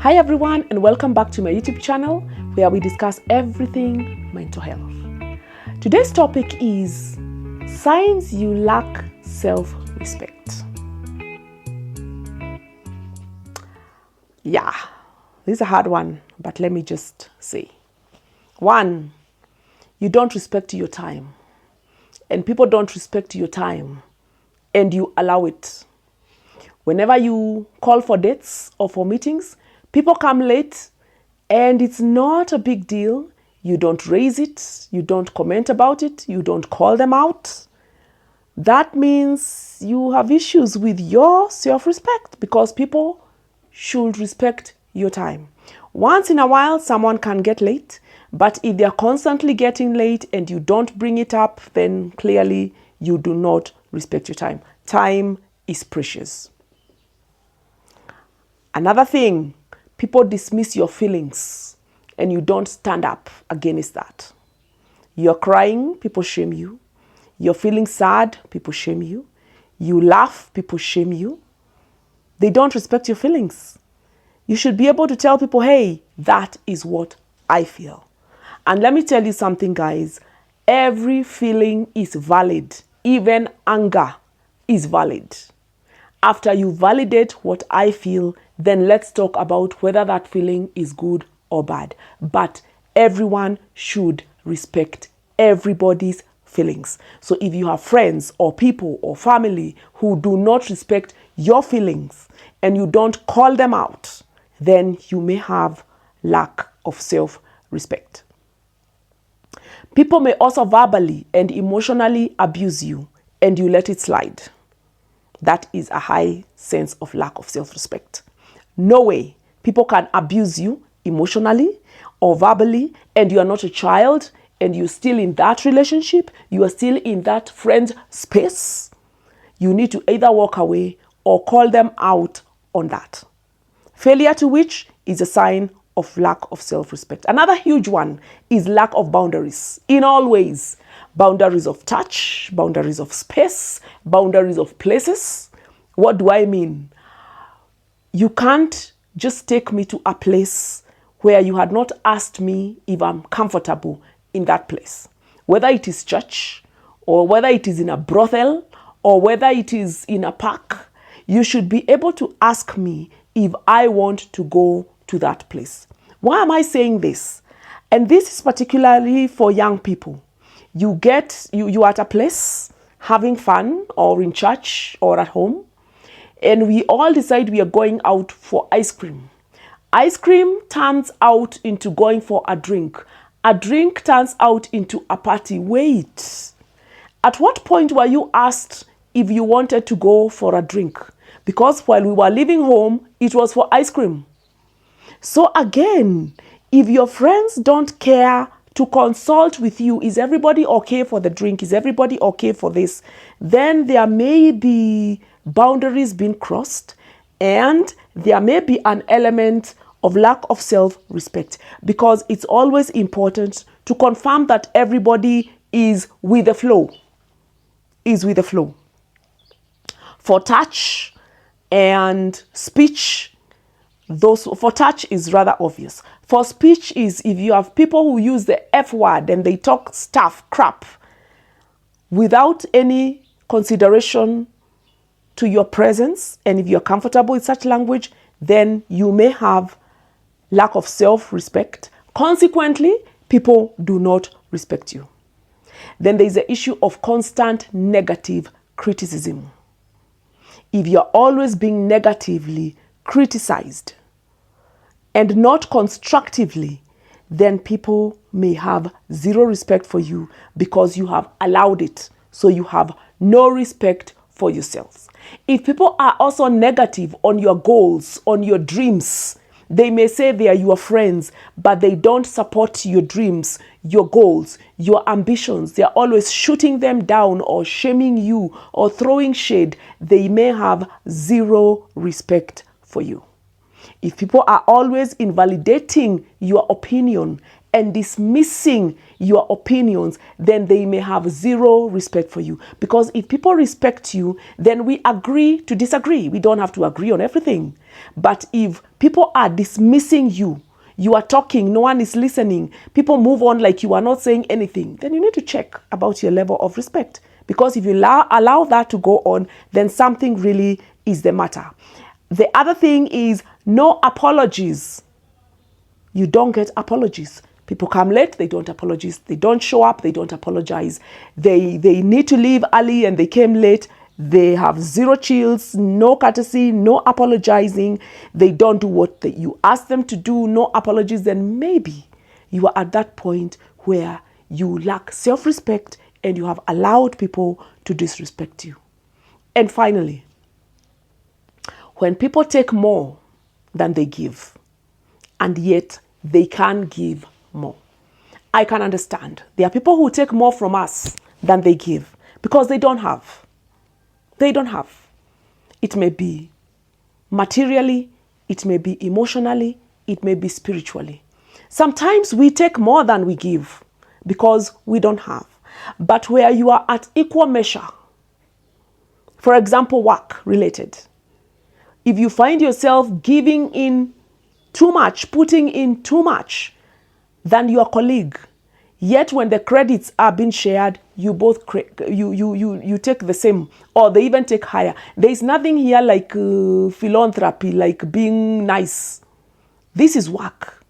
Hi everyone, and welcome back to my YouTube channel where we discuss everything mental health. Today's topic is signs you lack self-respect. Yeah, this is a hard one, but let me just say. 1, you don't respect your time, and people don't respect your time, and you allow it. Whenever you call for dates or for meetings, people come late and it's not a big deal. You don't raise it. You don't comment about it. You don't call them out. That means you have issues with your self-respect because people should respect your time. Once in a while, someone can get late, but if they're constantly getting late and you don't bring it up, then clearly you do not respect your time. Time is precious. Another thing, people dismiss your feelings and you don't stand up against that. You're crying, people shame you. You're feeling sad, people shame you. You laugh, people shame you. They don't respect your feelings. You should be able to tell people, hey, that is what I feel. And let me tell you something, guys. Every feeling is valid. Even anger is valid. After you validate what I feel, then let's talk about whether that feeling is good or bad. But everyone should respect everybody's feelings. So if you have friends or people or family who do not respect your feelings and you don't call them out, then you may have lack of self-respect. People may also verbally and emotionally abuse you and you let it slide. That is a high sense of lack of self-respect. No way people can abuse you emotionally or verbally and you are not a child and you're still in that relationship, you are still in that friend space. You need to either walk away or call them out on that. Failure to which is a sign of lack of self-respect. Another huge one is lack of boundaries in all ways. Boundaries of touch, boundaries of space, boundaries of places. What do I mean? You can't just take me to a place where you had not asked me if I'm comfortable in that place. Whether it is church, or whether it is in a brothel, or whether it is in a park, you should be able to ask me if I want to go to that place. Why am I saying this? And this is particularly for young people. You are at a place having fun or in church or at home, and we all decide we are going out for ice cream. Ice cream turns out into going for a drink. A drink turns out into a party. Wait, at what point were you asked if you wanted to go for a drink? Because while we were leaving home, it was for ice cream. So again, if your friends don't care to consult with you, is everybody okay for the drink? Is everybody okay for this? Then there may be boundaries being crossed and there may be an element of lack of self-respect because it's always important to confirm that everybody is with the flow. For touch and speech, for touch is rather obvious. For speech is if you have people who use the F word and they talk crap, without any consideration to your presence, and if you're comfortable with such language, then you may have lack of self-respect. Consequently, people do not respect you. Then there's the issue of constant negative criticism. If you're always being negatively criticized and not constructively, then people may have zero respect for you because you have allowed it. So you have no respect for yourself. If people are also negative on your goals, on your dreams, they may say they are your friends, but they don't support your dreams, your goals, your ambitions. They're always shooting them down or shaming you or throwing shade. They may have zero respect for you. If people are always invalidating your opinion and dismissing your opinions, then they may have zero respect for you. Because if people respect you, then we agree to disagree. We don't have to agree on everything. But if people are dismissing you, you are talking, no one is listening, people move on like you are not saying anything, then you need to check about your level of respect. Because if you allow that to go on, then something really is the matter. The other thing is no apologies. You don't get apologies. People come late, they don't apologize. They don't show up, they don't apologize. They need to leave early and they came late. They have zero chills, no courtesy, no apologizing. They don't do what you ask them to do, no apologies. Then maybe you are at that point where you lack self-respect and you have allowed people to disrespect you. And finally, when people take more than they give, and yet they can give more, I can understand. There are people who take more from us than they give because they don't have. They don't have. It may be materially, it may be emotionally, it may be spiritually. Sometimes we take more than we give because we don't have. But where you are at equal measure, for example, work related, if you find yourself giving in too much, putting in too much than your colleague, yet when the credits are being shared, you both you take the same, or they even take higher. There is nothing here like philanthropy, like being nice. This is work.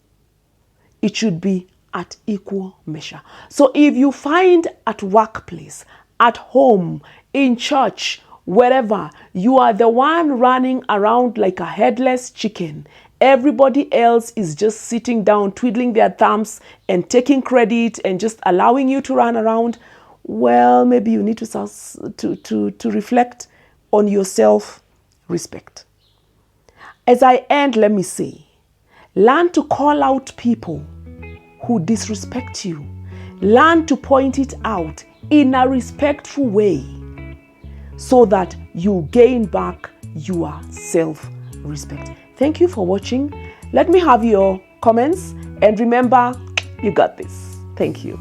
It should be at equal measure. So if you find at workplace, at home, in church, wherever, you are the one running around like a headless chicken, everybody else is just sitting down, twiddling their thumbs and taking credit and just allowing you to run around, well, maybe you need to reflect on your self-respect. As I end, let me say, learn to call out people who disrespect you. Learn to point it out in a respectful way so that you gain back your self-respect. Thank you for watching. Let me have your comments, and remember, you got this. Thank you.